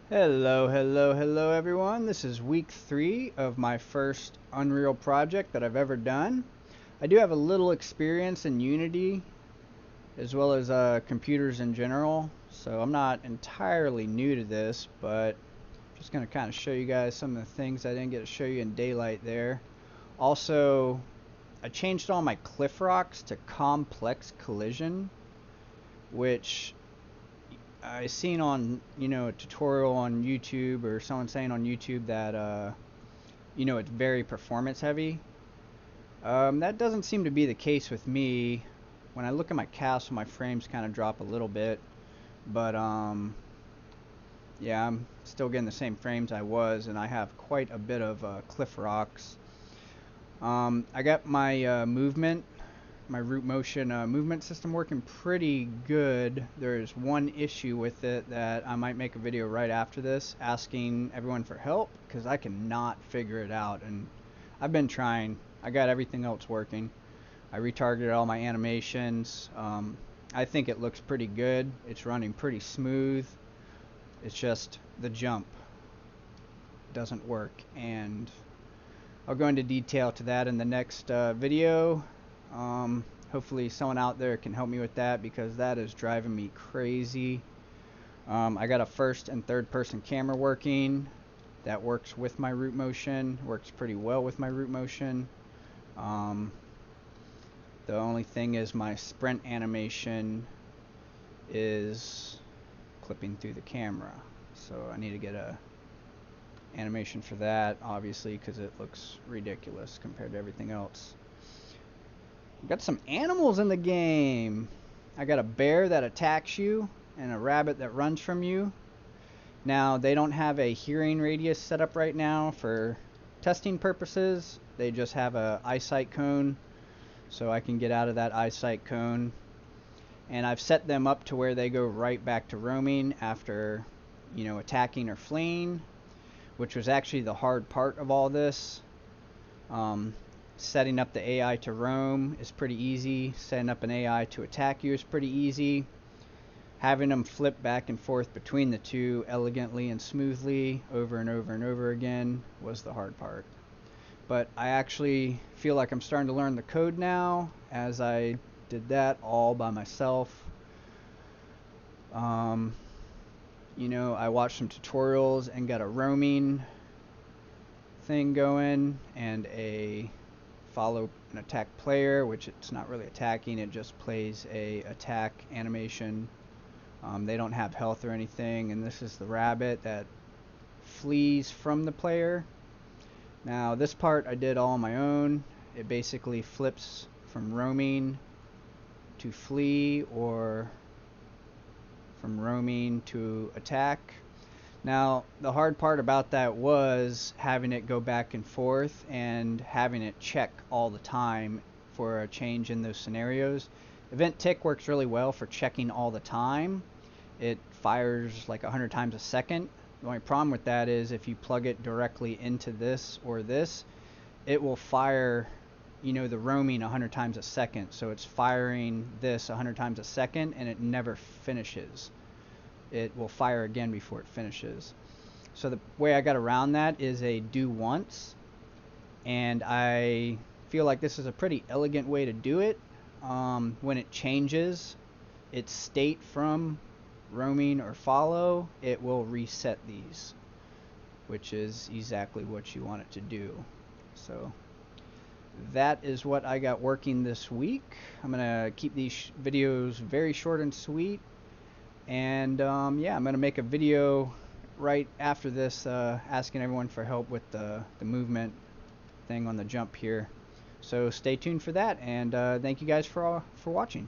Hello everyone. This is week 3 of my first Unreal project that I've ever done. I do have a little experience in Unity as well as computers in general, so I'm not entirely new to this, but I'm just going to kind of show you guys some of the things I didn't get to show you in daylight there. Also, I changed all my cliff rocks to complex collision, which I seen on, a tutorial on YouTube or someone saying on YouTube that, it's very performance heavy. That doesn't seem to be the case with me. When I look at my castle, my frames kind of drop a little bit, but, yeah, I'm still getting the same frames I was, and I have quite a bit of cliff rocks. I got my my root motion movement system working pretty good. There's one issue with it that I might make a video right after this asking everyone for help, because I cannot figure it out, and I've been trying. I got everything else working. I retargeted all my animations. I think it looks pretty good. It's running pretty smooth. It's just the jump doesn't work, and I'll go into detail to that in the next video. Hopefully someone out there can help me with that, because that is driving me crazy. I got a first and third person camera working that works with my root motion, works pretty well with my root motion. The only thing is my sprint animation is clipping through the camera, so I need to get a animation for that, obviously, because it looks ridiculous compared to everything else. Got some animals in the game. I got a bear that attacks you and a rabbit that runs from you. Now, they don't have a hearing radius set up right now for testing purposes. They just have a eyesight cone, so I can get out of that eyesight cone. And I've set them up to where they go right back to roaming after, attacking or fleeing, which was actually the hard part of all this. Setting up the AI to roam is pretty easy. Setting up an AI to attack you is pretty easy. Having them flip back and forth between the two elegantly and smoothly over and over and over again was the hard part. But I actually feel like I'm starting to learn the code now, as I did that all by myself. I watched some tutorials and got a roaming thing going and a follow an attack player, which it's not really attacking, it just plays a attack animation. They don't have health or anything, and this is the rabbit that flees from the player. Now this part I did all on my own. It basically flips from roaming to flee, or from roaming to attack. Now, the hard part about that was having it go back and forth and having it check all the time for a change in those scenarios. Event tick works really well for checking all the time. It fires like 100 times a second. The only problem with that is if you plug it directly into this or this, it will fire, the roaming 100 times a second. So it's firing this 100 times a second, and it never finishes. It will fire again before it finishes. So the way I got around that is a do once, and I feel like this is a pretty elegant way to do it. When it changes its state from roaming or follow, it will reset these, which is exactly what you want it to do. So that is what I got working this week. I'm gonna keep these videos very short and sweet. And yeah, I'm going to make a video right after this asking everyone for help with the movement thing on the jump here. So stay tuned for that, and thank you guys for watching.